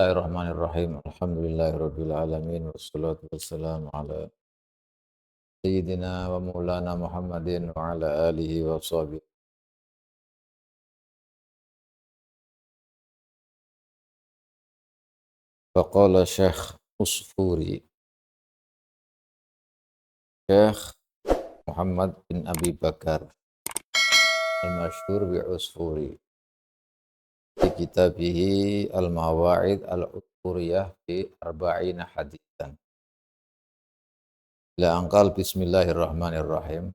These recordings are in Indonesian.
Bismillahirrahmanirrahim. Alhamdulillahirabbil alamin wassalatu wassalamu ala sayyidina wa maulana Muhammadin wa ala alihi wa sahbihi. Faqala Syekh Usfuri, Syekh Muhammad bin Abi Bakar al-masyhur bi Usfuri di kitabihi Al-Mawa'id Al-Usfuriyah fi Arba'ina Haditsan. Ila angkal Bismillahirrahmanirrahim.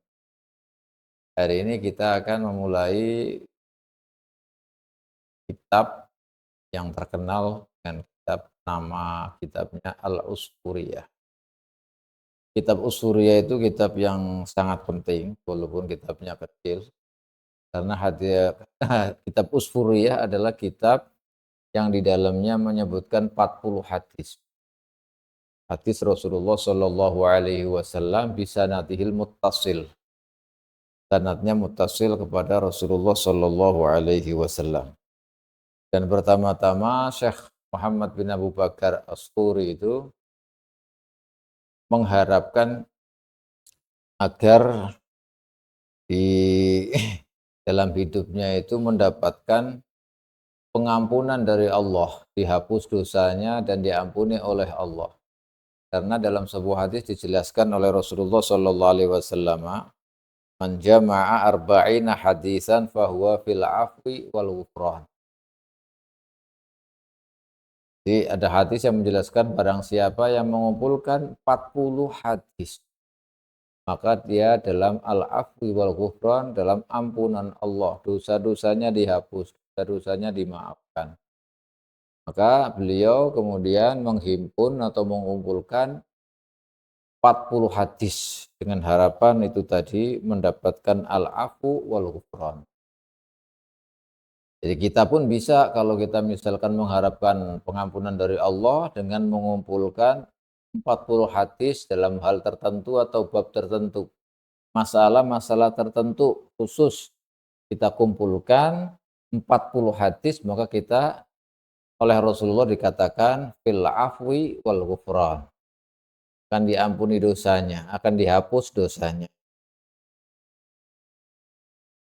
Hari ini kita akan memulai kitab yang terkenal dengan nama kitabnya Al-Usfuriyah. Kitab Usfuriyah itu kitab yang sangat penting walaupun kitabnya kecil, karena kitab Usfuriyah adalah kitab yang di dalamnya menyebutkan 40 hadis. Hadis Rasulullah Shallallahu Alaihi Wasallam bisa natihil muttasil, sanadnya muttasil kepada Rasulullah Shallallahu Alaihi Wasallam. Dan pertama-tama Syekh Muhammad bin Abu Bakar Usfuri itu mengharapkan agar di dalam hidupnya itu mendapatkan pengampunan dari Allah, dihapus dosanya dan diampuni oleh Allah. Karena dalam sebuah hadis dijelaskan oleh Rasulullah sallallahu alaihi wasallam, "Man jama'a arba'ina hadisan fahuwa fil afwi wal ghufran." Jadi ada hadis yang menjelaskan barang siapa yang mengumpulkan 40 hadis, maka dia dalam al-afwi wal ghufran, dalam ampunan Allah, dosa-dosanya dihapus, dosa-dosanya dimaafkan. Maka beliau kemudian menghimpun atau mengumpulkan 40 hadis dengan harapan itu tadi mendapatkan al-afwu wal ghufran. Jadi kita pun bisa kalau kita misalkan mengharapkan pengampunan dari Allah dengan mengumpulkan 40 hadis dalam hal tertentu atau bab tertentu. Masalah-masalah tertentu khusus kita kumpulkan 40 hadis, maka kita oleh Rasulullah dikatakan fil afwi wal ghufran. Akan diampuni dosanya, akan dihapus dosanya.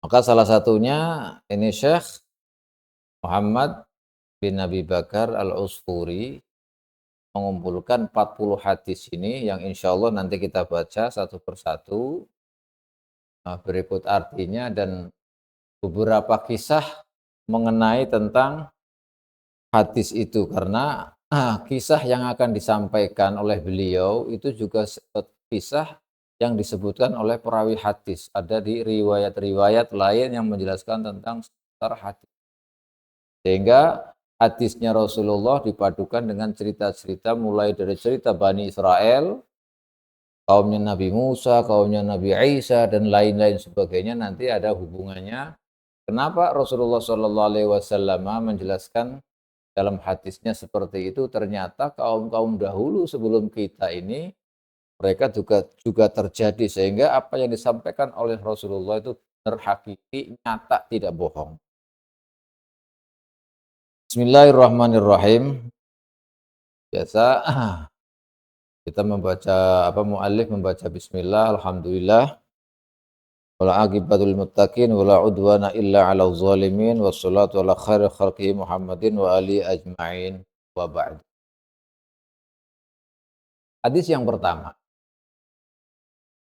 Maka salah satunya ini Syekh Muhammad bin Abi Bakar Al-Usfuri mengumpulkan 40 hadis ini yang insya Allah nanti kita baca satu persatu berikut artinya dan beberapa kisah mengenai tentang hadis itu, karena kisah yang akan disampaikan oleh beliau itu juga kisah yang disebutkan oleh perawi hadis. Ada di riwayat-riwayat lain yang menjelaskan tentang seputar hadis. Sehingga hadisnya Rasulullah dipadukan dengan cerita-cerita mulai dari cerita Bani Israel, kaumnya Nabi Musa, kaumnya Nabi Isa, dan lain-lain sebagainya. Nanti ada hubungannya. Kenapa Rasulullah SAW menjelaskan dalam hadisnya seperti itu? Ternyata kaum-kaum dahulu sebelum kita ini, mereka juga terjadi. Sehingga apa yang disampaikan oleh Rasulullah itu terhakiki, nyata, tidak bohong. Bismillahirrahmanirrahim. Biasa kita membaca muallif membaca bismillah, alhamdulillah. Wala aqibatul muttaqin wala udwana illa 'alal zalimin wassalatu ala khairi khalqihi Muhammadin wa ali ajmain wa ba'd. Hadis yang pertama.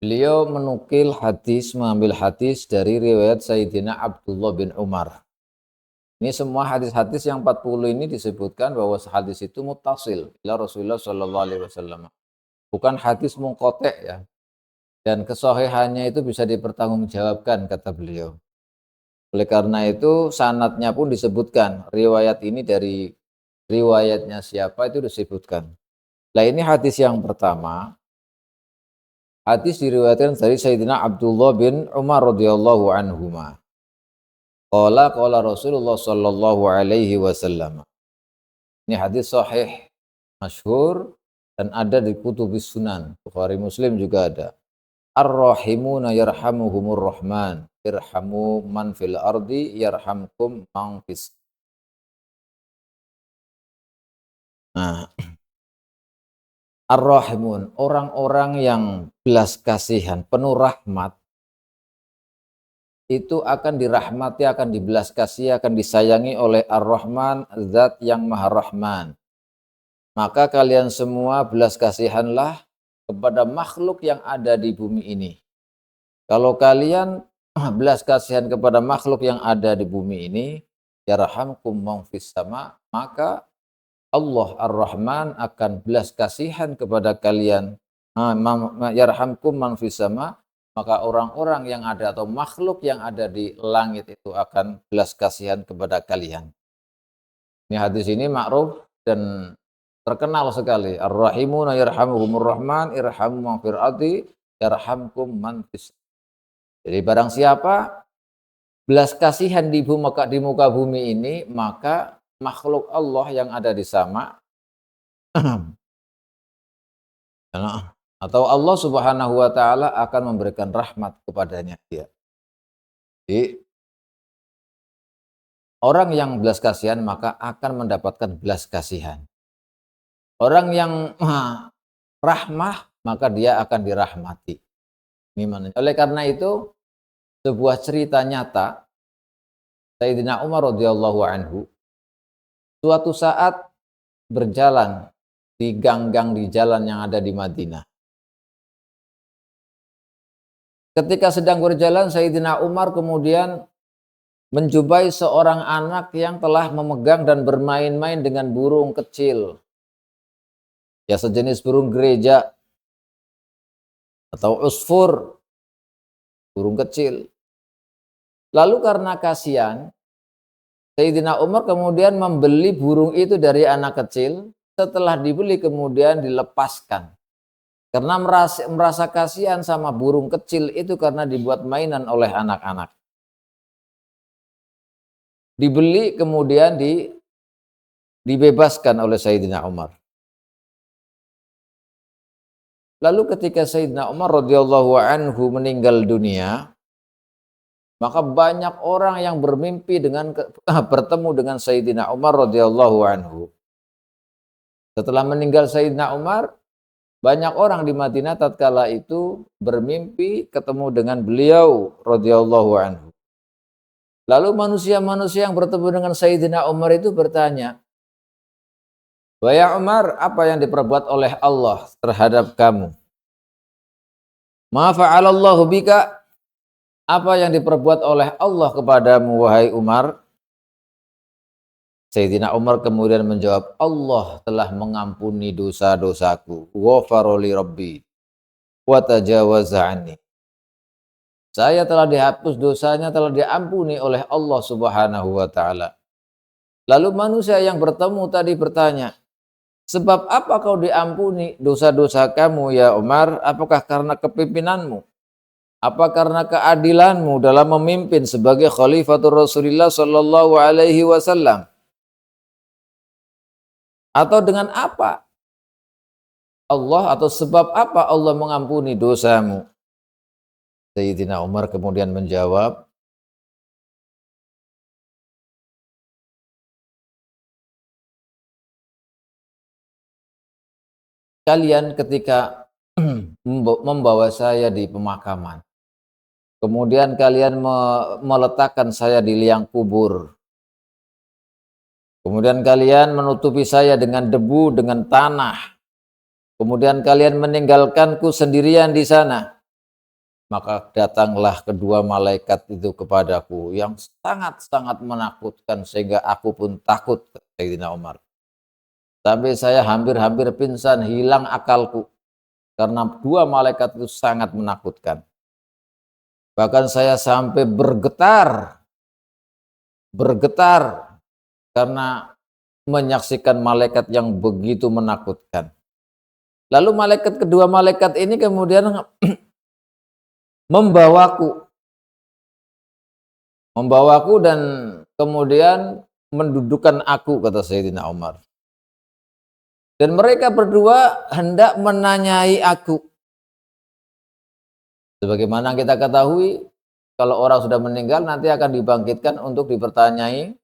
Beliau mengambil hadis dari riwayat Sayyidina Abdullah bin Umar. Ini semua hadis-hadis yang 40 ini disebutkan bahwa hadis itu muttasil ila Rasulullah sallallahu alaihi wasallam. Bukan hadis munqati' ya. Dan kesahihannya itu bisa dipertanggungjawabkan kata beliau. Oleh karena itu sanadnya pun disebutkan. Riwayat ini dari riwayatnya siapa itu disebutkan. Nah ini hadis yang pertama. Hadis diriwayatkan dari Sayyidina Abdullah bin Umar radhiyallahu anhuma. Qala Rasulullah sallallahu alaihi wasallam. Ini hadis sahih, masyhur dan ada di kutubus sunan. Bukhari Muslim juga ada. Ar-rahimuna yarhamuhumur rahman. Irhamu man fil ardi yarhamkum man fis. Nah, ar-rahimun, orang-orang yang belas kasihan, penuh rahmat, itu akan dirahmati, akan dibelas kasihi, akan disayangi oleh Ar-Rahman, Zat yang Maha Rahman. Maka kalian semua belas kasihanlah kepada makhluk yang ada di bumi ini. Kalau kalian belas kasihan kepada makhluk yang ada di bumi ini, yarhamkum man fis sama, maka Allah Ar-Rahman akan belas kasihan kepada kalian. Yarhamkum man fis sama, maka orang-orang yang ada atau makhluk yang ada di langit itu akan belas kasihan kepada kalian. Ini hadis ini ma'ruf dan terkenal sekali. Ar-Rahimuna yarhamuhumur Rahman, irhamu man fil ardi yarhamkum man fis. Jadi barang siapa belas kasihan di muka bumi ini, maka makhluk Allah yang ada di sama atau Allah Subhanahu wa taala akan memberikan rahmat kepadanya dia. Jadi orang yang belas kasihan maka akan mendapatkan belas kasihan. Orang yang rahmah maka dia akan dirahmati. Oleh karena itu sebuah cerita nyata Sayyidina Umar radhiyallahu anhu suatu saat berjalan di gang-gang di jalan yang ada di Madinah. Ketika sedang berjalan, Sayyidina Umar kemudian menjumpai seorang anak yang telah memegang dan bermain-main dengan burung kecil. Ya sejenis burung gereja atau usfur, burung kecil. Lalu karena kasihan, Sayyidina Umar kemudian membeli burung itu dari anak kecil. Setelah dibeli kemudian dilepaskan. Karena merasa kasihan sama burung kecil itu karena dibuat mainan oleh anak-anak. Dibeli kemudian dibebaskan oleh Sayyidina Umar. Lalu ketika Sayyidina Umar radhiyallahu anhu meninggal dunia, maka banyak orang yang bermimpi bertemu dengan Sayyidina Umar radhiyallahu anhu. Setelah meninggal Sayyidina Umar, banyak orang di Madinah tatkala itu bermimpi ketemu dengan beliau radhiyallahu anhu. Lalu manusia-manusia yang bertemu dengan Sayyidina Umar itu bertanya, "Wahai Umar, apa yang diperbuat oleh Allah terhadap kamu? Ma fa'alallahu bika? Apa yang diperbuat oleh Allah kepadamu wahai Umar?" Sayyidina Umar kemudian menjawab, Allah telah mengampuni dosa-dosaku. Ghafara li Rabbi wa tajawaza anni. Saya telah dihapus dosanya, telah diampuni oleh Allah Subhanahu wa taala. Lalu manusia yang bertemu tadi bertanya, sebab apa kau diampuni dosa-dosa kamu ya Umar? Apakah karena kepimpinanmu? Apa karena keadilanmu dalam memimpin sebagai khalifatul Rasulullah sallallahu alaihi wasallam? Atau dengan apa Allah atau sebab apa Allah mengampuni dosamu? Sayyidina Umar kemudian menjawab, kalian ketika membawa saya di pemakaman, kemudian kalian meletakkan saya di liang kubur, kemudian kalian menutupi saya dengan debu, dengan tanah, kemudian kalian meninggalkanku sendirian di sana. Maka datanglah kedua malaikat itu kepadaku yang sangat-sangat menakutkan sehingga aku pun takut, Sayyidina Umar. Sampai saya hampir-hampir pingsan, hilang akalku karena dua malaikat itu sangat menakutkan. Bahkan saya sampai bergetar karena menyaksikan malaikat yang begitu menakutkan. Lalu kedua malaikat ini kemudian membawaku dan kemudian mendudukkan aku, kata Sayyidina Umar. Dan mereka berdua hendak menanyai aku. Sebagaimana kita ketahui, kalau orang sudah meninggal nanti akan dibangkitkan untuk dipertanyai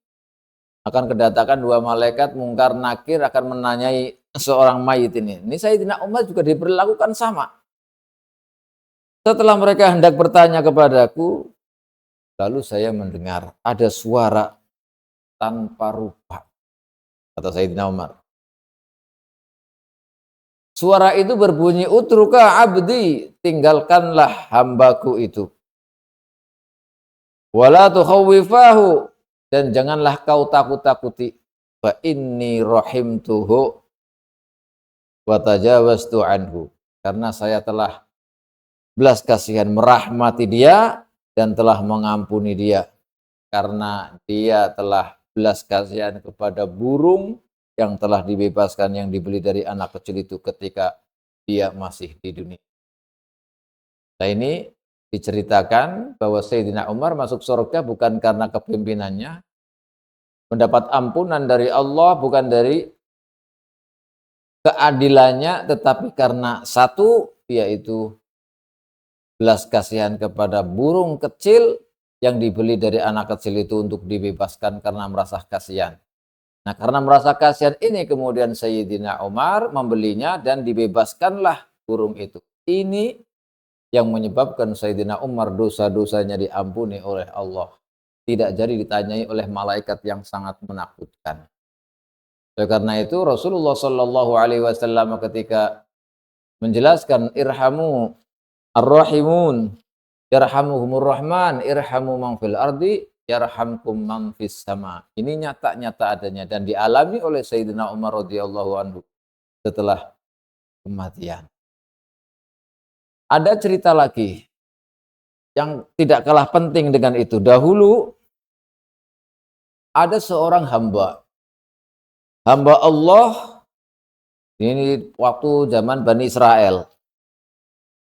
akan kedatangan dua malaikat mungkar nakir akan menanyai seorang mayit ini. Ini Sayyidina Umar juga diperlakukan sama. Setelah mereka hendak bertanya kepadaku, lalu saya mendengar ada suara tanpa rupa, kata Sayyidina Umar. Suara itu berbunyi, utruka abdi, tinggalkanlah hambaku itu. Wala tukhawwifahu, dan janganlah kau takut-takuti. Fa inni rahimtuhu wa tajawaztu anhu. Karena saya telah belas kasihan merahmati dia dan telah mengampuni dia. Karena dia telah belas kasihan kepada burung yang telah dibebaskan, yang dibeli dari anak kecil itu ketika dia masih di dunia. Nah, ini diceritakan bahwa Sayyidina Umar masuk surga bukan karena kepemimpinannya, mendapat ampunan dari Allah bukan dari keadilannya, tetapi karena satu, yaitu belas kasihan kepada burung kecil yang dibeli dari anak kecil itu untuk dibebaskan karena merasa kasihan. Nah, karena merasa kasihan ini kemudian Sayyidina Umar membelinya dan dibebaskanlah burung itu. Ini yang menyebabkan Sayyidina Umar dosa-dosanya diampuni oleh Allah. Tidak jadi ditanyai oleh malaikat yang sangat menakutkan. Karena itu Rasulullah Shallallahu Alaihi Wasallam ketika menjelaskan irhamu ar-rahimun, yarhamuhumur rahman, irhamu man fil ardi, yarhamkum man fis sama. Ini nyata-nyata adanya dan dialami oleh Sayyidina Umar radhiyallahu anhu setelah kematian. Ada cerita lagi yang tidak kalah penting dengan itu. Dahulu ada seorang hamba Allah, ini waktu zaman Bani Israel.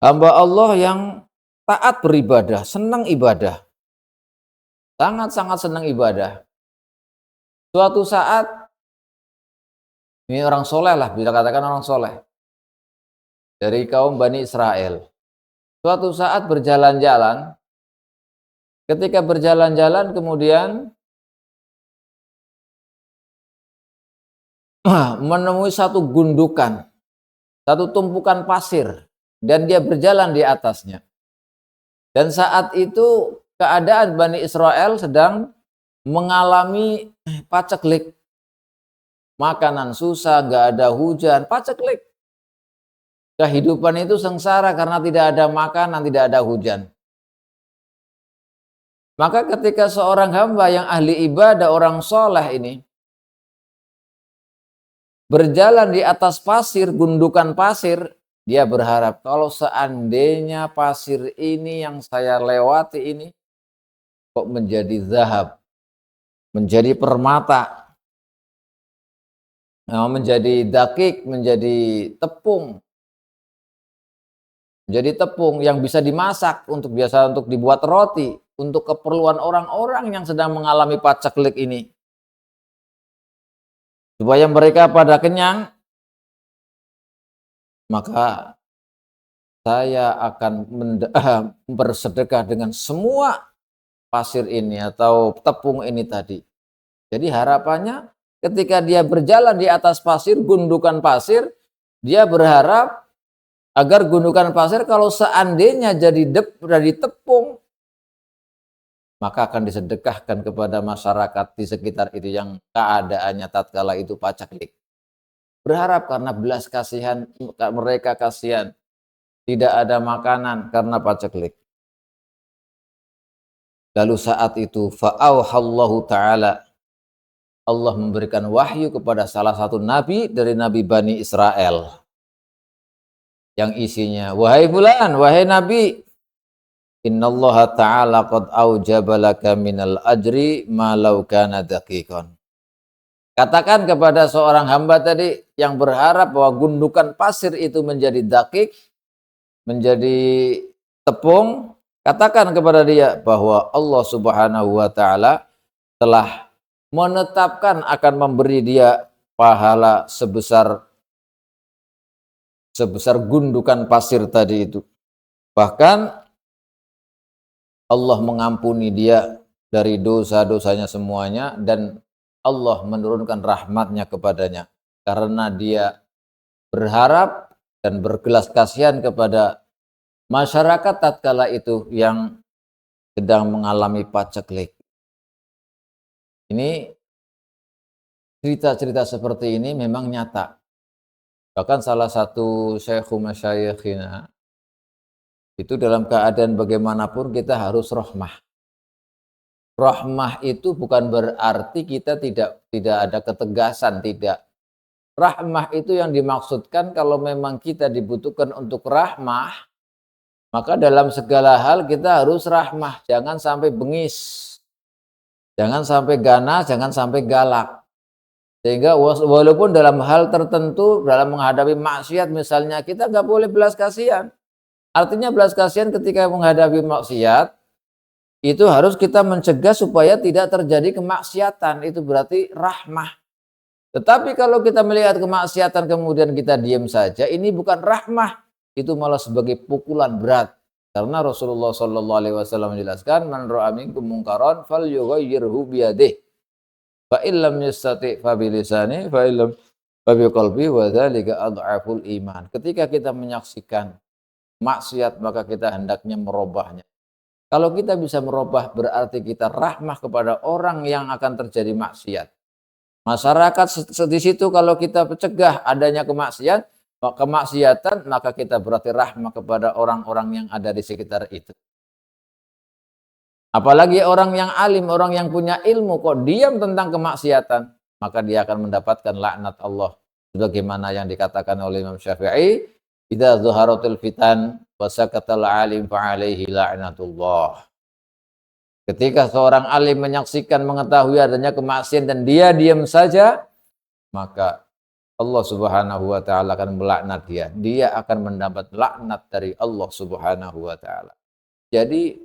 Hamba Allah yang taat beribadah, senang ibadah. Sangat-sangat senang ibadah. Suatu saat, ini orang soleh lah, bisa katakan orang soleh. Dari kaum Bani Israel. Suatu saat berjalan-jalan, ketika berjalan-jalan kemudian menemui satu gundukan, satu tumpukan pasir, dan dia berjalan di atasnya. Dan saat itu keadaan Bani Israel sedang mengalami paceklik. Makanan susah, nggak ada hujan, paceklik. Kehidupan itu sengsara karena tidak ada makanan, tidak ada hujan. Maka ketika seorang hamba yang ahli ibadah, orang soleh ini, berjalan di atas pasir, gundukan pasir, dia berharap kalau seandainya pasir ini yang saya lewati ini kok menjadi zahab, menjadi permata, menjadi dakik, menjadi tepung. Jadi tepung yang bisa dimasak untuk biasa untuk dibuat roti, untuk keperluan orang-orang yang sedang mengalami paceklik ini. Supaya mereka pada kenyang, maka saya akan bersedekah dengan semua pasir ini atau tepung ini tadi. Jadi harapannya ketika dia berjalan di atas pasir, gundukan pasir, dia berharap agar gundukan pasir kalau seandainya jadi tepung, maka akan disedekahkan kepada masyarakat di sekitar itu yang keadaannya tatkala itu paceklik. Berharap karena belas kasihan mereka, kasihan tidak ada makanan karena paceklik. Lalu saat itu fa'auhallahu ta'ala, Allah memberikan wahyu kepada salah satu nabi dari nabi Bani Israel. Yang isinya, wahai fulan, wahai nabi, innallaha ta'ala qad aujaba laka minal ajri ma law kana daqiqan. Katakan kepada seorang hamba tadi yang berharap bahwa gundukan pasir itu menjadi dakik, menjadi tepung, katakan kepada dia bahwa Allah Subhanahu wa taala telah menetapkan akan memberi dia pahala sebesar gundukan pasir tadi itu. Bahkan Allah mengampuni dia dari dosa-dosanya semuanya dan Allah menurunkan rahmatnya kepadanya. Karena dia berharap dan berbelas kasihan kepada masyarakat tatkala itu yang sedang mengalami paceklik. Ini cerita-cerita seperti ini memang nyata. Bahkan salah satu syekhu masyayikhina itu dalam keadaan bagaimanapun kita harus rahmah. Rahmah itu bukan berarti kita tidak ada ketegasan, tidak. Rahmah itu yang dimaksudkan kalau memang kita dibutuhkan untuk rahmah, maka dalam segala hal kita harus rahmah, jangan sampai bengis, jangan sampai ganas, jangan sampai galak. Sehingga walaupun dalam hal tertentu, dalam menghadapi maksiat misalnya, kita nggak boleh belas kasihan. Artinya belas kasihan ketika menghadapi maksiat, itu harus kita mencegah supaya tidak terjadi kemaksiatan. Itu berarti rahmah. Tetapi kalau kita melihat kemaksiatan kemudian kita diam saja, ini bukan rahmah. Itu malah sebagai pukulan berat. Karena Rasulullah SAW menjelaskan, man ra'a minkum munkaran falyughayyirhu biyadihi. Fa illam yastati' fa bilisani fa illam fa biqalbi wa dzalika adhaful iman. Ketika kita menyaksikan maksiat maka kita hendaknya merubahnya. Kalau kita bisa merubah berarti kita rahmah kepada orang yang akan terjadi maksiat. Masyarakat di situ kalau kita cegah adanya kemaksiatan maka kita berarti rahmah kepada orang-orang yang ada di sekitar itu. Apalagi orang yang alim, orang yang punya ilmu kok diam tentang kemaksiatan, maka dia akan mendapatkan laknat Allah. Sebagaimana yang dikatakan oleh Imam Syafi'i, idza zuharatul fitan wa sakatal alim fa alaihi la'natullah. Ketika seorang alim menyaksikan mengetahui adanya kemaksiatan dan dia diam saja, maka Allah Subhanahu wa taala akan melaknat dia. Dia akan mendapat laknat dari Allah Subhanahu wa taala. Jadi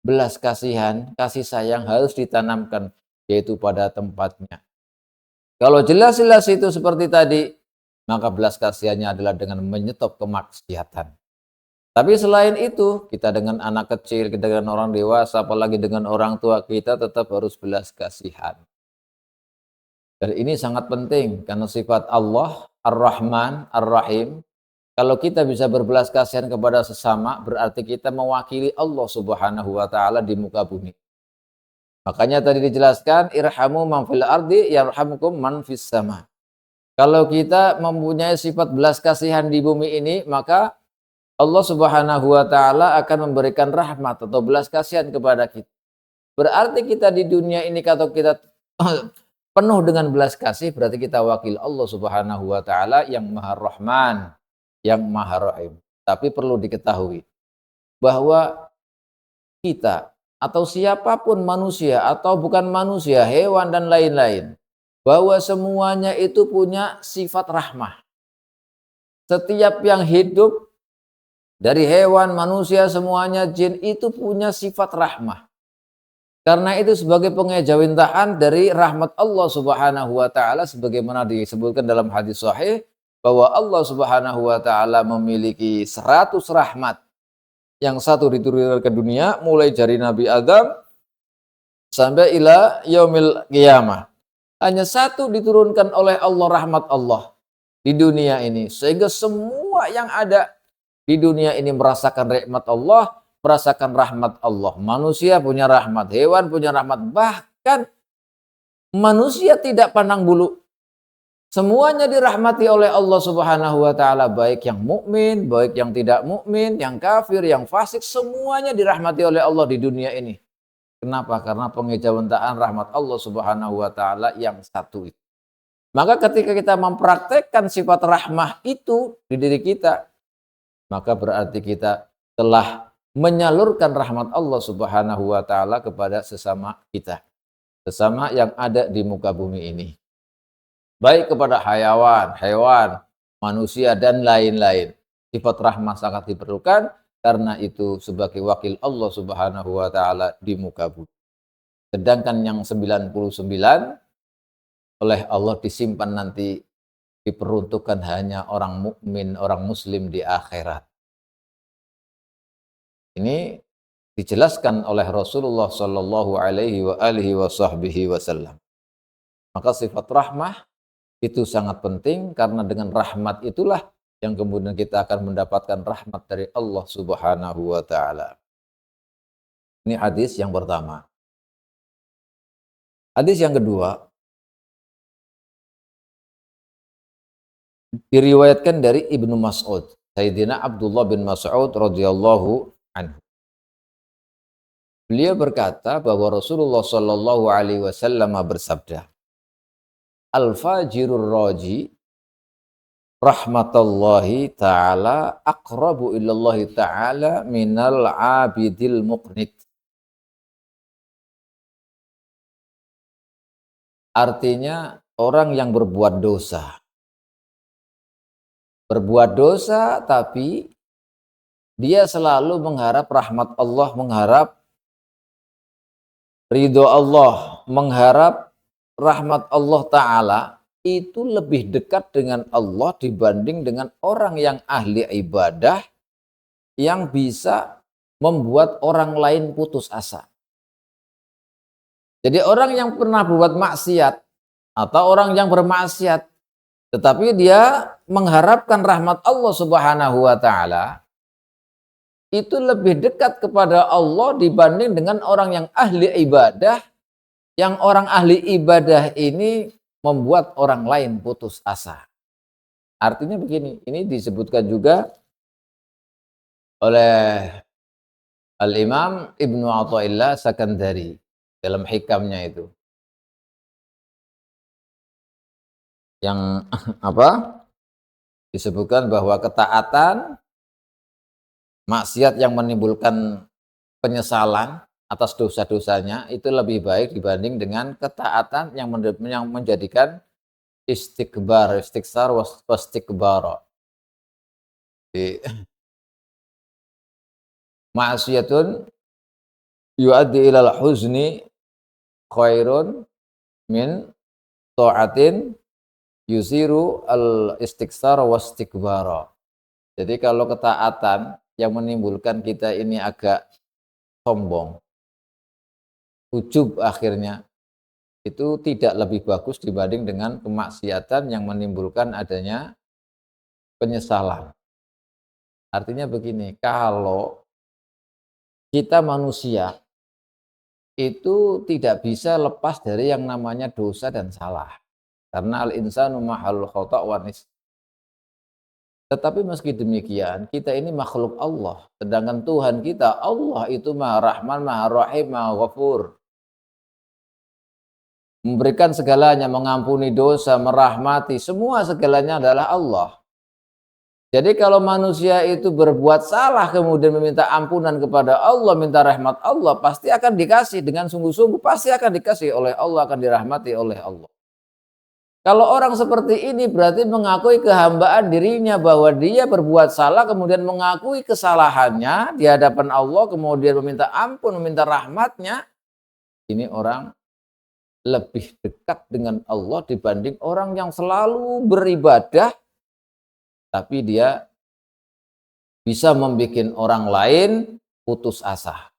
belas kasihan, kasih sayang harus ditanamkan yaitu pada tempatnya. Kalau jelas-jelas itu seperti tadi, maka belas kasihannya adalah dengan menyetop kemaksiatan. Tapi selain itu, kita dengan anak kecil, kita dengan orang dewasa, apalagi dengan orang tua, kita tetap harus belas kasihan. Dan ini sangat penting karena sifat Allah Ar-Rahman, Ar-Rahim. Kalau kita bisa berbelas kasihan kepada sesama, berarti kita mewakili Allah Subhanahu wa taala di muka bumi. Makanya tadi dijelaskan, irhamu man fil ardi yarhamkum man fis sama. Kalau kita mempunyai sifat belas kasihan di bumi ini, maka Allah Subhanahu wa taala akan memberikan rahmat atau belas kasihan kepada kita. Berarti kita di dunia ini kalau kita penuh dengan belas kasih, berarti kita wakil Allah Subhanahu wa taala yang Maha Rahman, yang Maha Rahim. Tapi perlu diketahui bahwa kita atau siapapun manusia atau bukan manusia, hewan dan lain-lain, bahwa semuanya itu punya sifat rahmah. Setiap yang hidup dari hewan, manusia, semuanya jin itu punya sifat rahmah. Karena itu sebagai pengejawintahan dari rahmat Allah Subhanahu wa taala sebagaimana disebutkan dalam hadis sahih bahwa Allah Subhanahu wa taala memiliki 100 rahmat. Yang satu diturunkan ke dunia mulai dari Nabi Adam sampai ila yaumil qiyamah. Hanya satu diturunkan oleh Allah, rahmat Allah di dunia ini sehingga semua yang ada di dunia ini merasakan rahmat Allah, merasakan rahmat Allah. Manusia punya rahmat, hewan punya rahmat, bahkan manusia tidak pandang bulu. Semuanya dirahmati oleh Allah Subhanahu wa taala, baik yang mukmin, baik yang tidak mukmin, yang kafir, yang fasik, semuanya dirahmati oleh Allah di dunia ini. Kenapa? Karena pengejawantaan rahmat Allah Subhanahu wa taala yang satu itu. Maka ketika kita mempraktekkan sifat rahmah itu di diri kita, maka berarti kita telah menyalurkan rahmat Allah Subhanahu wa taala kepada sesama kita. Sesama yang ada di muka bumi ini. Baik kepada hewan, manusia dan lain-lain. Sifat rahmah sangat diperlukan karena itu sebagai wakil Allah Subhanahu wa taala di muka bumi. Sedangkan yang 99 oleh Allah disimpan nanti diperuntukkan hanya orang mukmin, orang muslim di akhirat. Ini dijelaskan oleh Rasulullah sallallahu alaihi wa alihi wasallam. Maka sifat rahmah itu sangat penting karena dengan rahmat itulah yang kemudian kita akan mendapatkan rahmat dari Allah Subhanahu wa taala. Ini hadis yang pertama. Hadis yang kedua diriwayatkan dari Ibnu Mas'ud, Sayyidina Abdullah bin Mas'ud radhiyallahu anhu. Beliau berkata bahwa Rasulullah Shallallahu alaihi wasallam bersabda, "Al-fajirur raji rahmatullahi ta'ala aqrabu ilallahi ta'ala minal abidil muqnit." Artinya orang yang berbuat dosa. Berbuat dosa tapi dia selalu mengharap rahmat Allah, mengharap ridho Allah, mengharap rahmat Allah Ta'ala, itu lebih dekat dengan Allah dibanding dengan orang yang ahli ibadah yang bisa membuat orang lain putus asa. Jadi orang yang pernah berbuat maksiat atau orang yang bermaksiat tetapi dia mengharapkan rahmat Allah Subhanahu wa taala, itu lebih dekat kepada Allah dibanding dengan orang yang ahli ibadah, yang orang ahli ibadah ini membuat orang lain putus asa. Artinya begini, ini disebutkan juga oleh Al-Imam Ibnu Athaillah Sakandari dalam hikamnya itu. Yang disebutkan bahwa ketaatan, maksiat yang menimbulkan penyesalan atas dosa-dosanya itu lebih baik dibanding dengan ketaatan yang menjadikan istikbar, istiksar, wastikbar. Maksiatun yuaddi ilal huzni khairun min ta'atin yusiru al istiksar wastikbar. Jadi kalau ketaatan yang menimbulkan kita ini agak sombong, ujub akhirnya, itu tidak lebih bagus dibanding dengan kemaksiatan yang menimbulkan adanya penyesalan. Artinya begini, kalau kita manusia itu tidak bisa lepas dari yang namanya dosa dan salah. Karena al-insanu mahalul khata' wa nis. Tetapi meski demikian, kita ini makhluk Allah. Sedangkan Tuhan kita, Allah itu Maha Rahman, Maha Rahim, Maha Ghafur. Memberikan segalanya, mengampuni dosa, merahmati, semua segalanya adalah Allah. Jadi kalau manusia itu berbuat salah kemudian meminta ampunan kepada Allah, minta rahmat Allah, pasti akan dikasih dengan sungguh-sungguh, pasti akan dikasih oleh Allah, akan dirahmati oleh Allah. Kalau orang seperti ini berarti mengakui kehambaan dirinya bahwa dia berbuat salah, kemudian mengakui kesalahannya di hadapan Allah, kemudian meminta ampun, meminta rahmatnya. Ini orang lebih dekat dengan Allah dibanding orang yang selalu beribadah, tapi dia bisa membuat orang lain putus asa.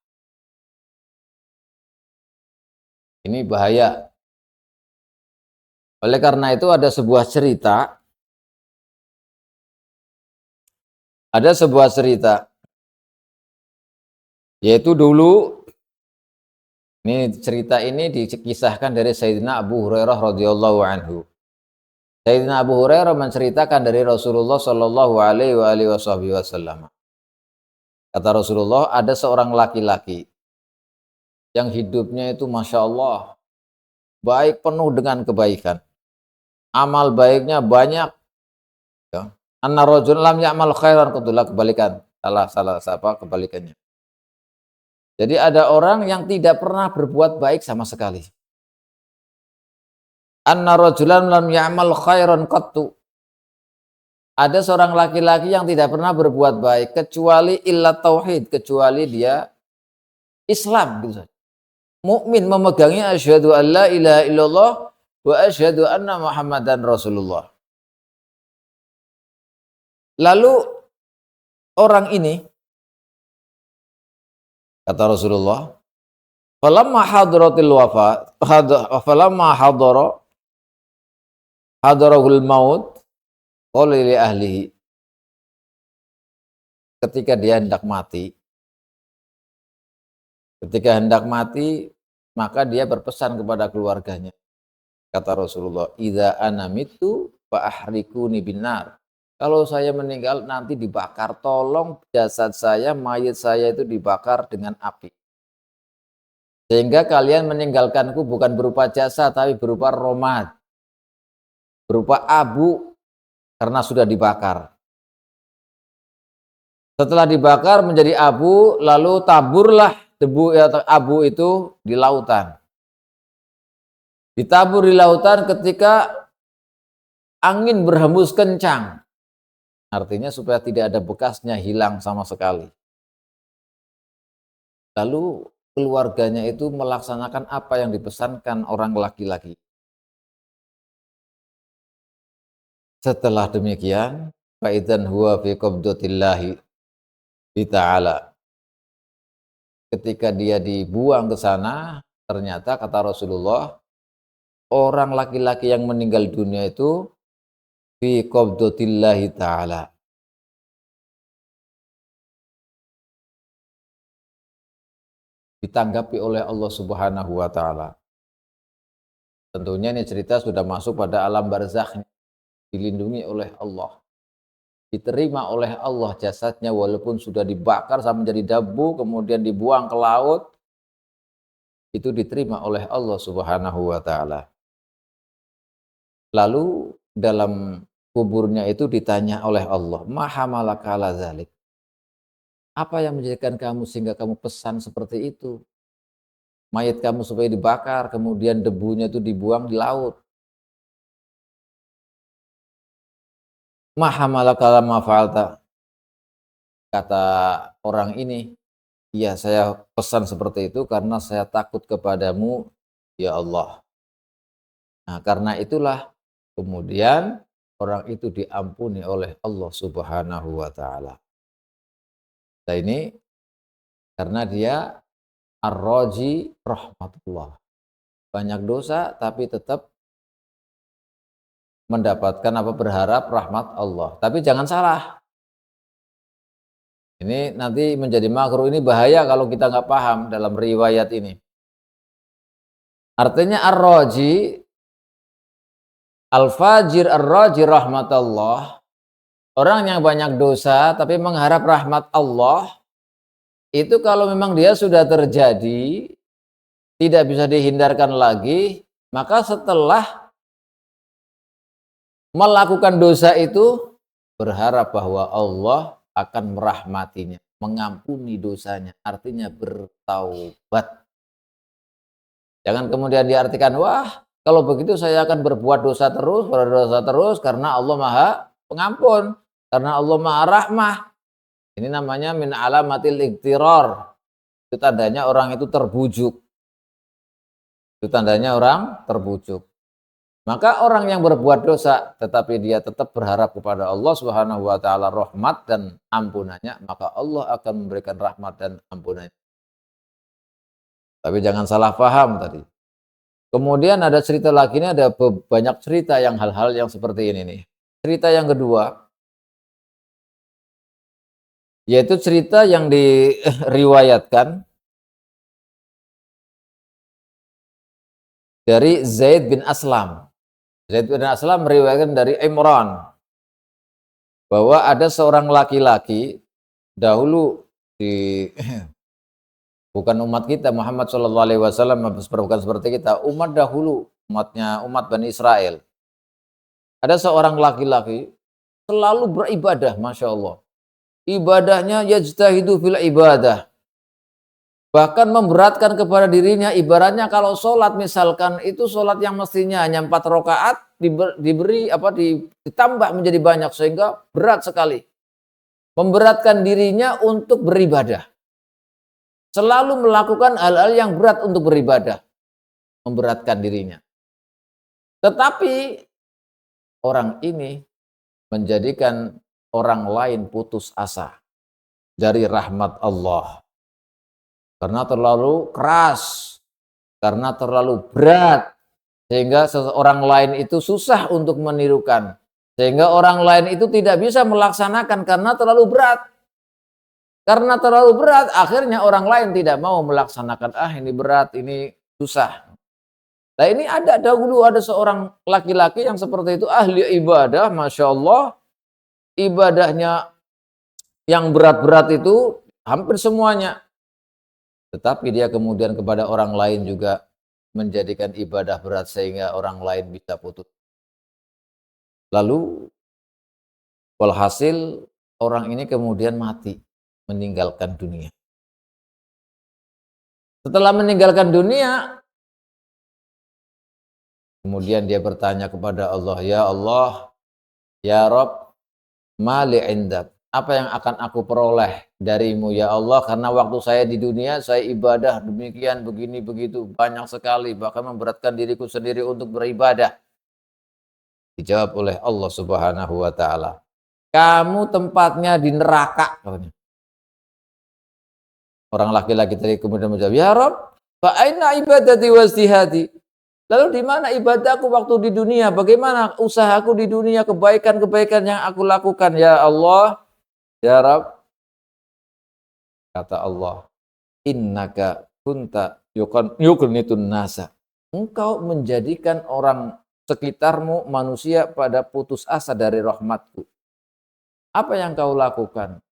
Ini bahaya. Oleh karena itu ada sebuah cerita. Yaitu dulu, ini cerita ini dikisahkan dari Sayyidina Abu Hurairah radhiyallahu anhu. Sayyidina Abu Hurairah menceritakan dari Rasulullah Shallallahu alaihi wasallam. Kata Rasulullah, ada seorang laki-laki yang hidupnya itu Masya Allah, baik, penuh dengan kebaikan. Amal baiknya banyak. Ya. Anna rajul lam ya'mal khairan, kebalikan. Salah kebalikannya. Jadi ada orang yang tidak pernah berbuat baik sama sekali. Anna rajulan lam ya'mal khairan qattu. Ada seorang laki-laki yang tidak pernah berbuat baik kecuali illa tauhid, kecuali dia Islam gitu saja. Mukmin, memegangi asyhadu an la ilaha illallah wa asyhadu anna Muhammadan Rasulullah. Lalu orang ini, kata Rasulullah, falamma hadratil wafat, falamma hadara hadarahul maut qala li ahlihi, ketika dia hendak mati maka dia berpesan kepada keluarganya, kata Rasulullah, idza ana mitu fa ahrikuni binnar, kalau saya meninggal nanti dibakar, tolong jasad saya, mayit saya itu dibakar dengan api, sehingga kalian meninggalkanku bukan berupa jasad tapi berupa romad, berupa abu karena sudah dibakar. Setelah dibakar menjadi abu, lalu taburlah debu atau abu itu di lautan. Ditabur di lautan ketika angin berhembus kencang. Artinya supaya tidak ada bekasnya, hilang sama sekali. Lalu keluarganya itu melaksanakan apa yang dipesankan orang laki-laki. Setelah demikian, faidzan huwa fi qabdatillahi ta'ala. Ketika dia dibuang ke sana, ternyata kata Rasulullah, orang laki-laki yang meninggal dunia itu fi qabdatillahi ta'ala, ditanggapi oleh Allah Subhanahu wa taala. Tentunya ini cerita sudah masuk pada alam barzakh, dilindungi oleh Allah, diterima oleh Allah jasadnya walaupun sudah dibakar sampai menjadi debu kemudian dibuang ke laut, itu diterima oleh Allah Subhanahu wa taala. Lalu dalam kuburnya itu ditanya oleh Allah, ma hamalaka ala dzalik, apa yang menjadikan kamu sehingga kamu pesan seperti itu, mayat kamu supaya dibakar kemudian debunya itu dibuang di laut. Ma hamalaka ala ma fa'alta, kata orang ini, ya saya pesan seperti itu karena saya takut kepadamu ya Allah. Nah karena itulah kemudian orang itu diampuni oleh Allah Subhanahu wa taala. Nah ini karena dia ar-raji rahmatullah, banyak dosa tapi tetap mendapatkan berharap rahmat Allah. Tapi jangan salah, ini nanti menjadi makruh, ini bahaya kalau kita nggak paham dalam riwayat ini. Artinya ar-raji, al-fajir ar-raji rahmatullah, orang yang banyak dosa tapi mengharap rahmat Allah, itu kalau memang dia sudah terjadi, tidak bisa dihindarkan lagi, maka setelah melakukan dosa itu berharap bahwa Allah akan merahmatinya, mengampuni dosanya, artinya bertaubat. Jangan kemudian diartikan, wah kalau begitu saya akan berbuat dosa terus karena Allah Maha Pengampun, karena Allah Maha Rahmah. Ini namanya min alamatil iktiror. Itu tandanya orang itu terbujuk. Itu tandanya orang terbujuk. Maka orang yang berbuat dosa tetapi dia tetap berharap kepada Allah Subhanahu wa taala rahmat dan ampunannya, maka Allah akan memberikan rahmat dan ampunannya. Tapi jangan salah paham tadi. Kemudian ada cerita lagi, ini ada banyak cerita yang hal-hal yang seperti ini nih. Cerita yang kedua, yaitu cerita yang diriwayatkan dari Zaid bin Aslam. Zaid bin Aslam meriwayatkan dari Imran bahwa ada seorang laki-laki dahulu di bukan umat kita Muhammad Shallallahu Alaihi Wasallam, bukan seperti kita, umat dahulu, umat Bani Israel. Ada seorang laki-laki selalu beribadah, masya Allah. Ibadahnya yajtahidu fil ibadah, bahkan memberatkan kepada dirinya. Ibaratnya kalau sholat misalkan itu sholat yang mestinya hanya 4 rakaat ditambah menjadi banyak sehingga berat sekali. Memberatkan dirinya untuk beribadah. Selalu melakukan hal-hal yang berat untuk beribadah, memberatkan dirinya. Tetapi orang ini menjadikan orang lain putus asa dari rahmat Allah. Karena terlalu keras, karena terlalu berat, Sehingga seseorang lain itu susah untuk menirukan. Sehingga orang lain itu tidak bisa melaksanakan karena terlalu berat. Karena terlalu berat, akhirnya orang lain tidak mau melaksanakan. Ah, ini berat, ini susah. Nah, ini dahulu ada seorang laki-laki yang seperti itu, ahli ibadah, Masya Allah. Ibadahnya yang berat-berat itu hampir semuanya. Tetapi dia kemudian kepada orang lain juga menjadikan ibadah berat sehingga orang lain bisa putus. Lalu walhasil orang ini kemudian mati, meninggalkan dunia. Setelah meninggalkan dunia, kemudian dia bertanya kepada Allah, "Ya Allah, ya Rabb, mali indak, apa yang akan aku peroleh darimu ya Allah, karena waktu saya di dunia saya ibadah demikian begini begitu banyak sekali, bahkan memberatkan diriku sendiri untuk beribadah." Dijawab oleh Allah Subhanahu wa taala, "Kamu tempatnya di neraka." Orang laki-laki tadi kemudian menjawab, "Ya Rabb, fa aina ibadati wastihadi?" Lalu di mana ibadahku waktu di dunia? Bagaimana usahaku di dunia, kebaikan-kebaikan yang aku lakukan? Ya Allah, ya Rabb, kata Allah, innaka kunta yuqnitun nasa. Engkau menjadikan orang sekitarmu manusia pada putus asa dari rahmatku. Apa yang kau lakukan?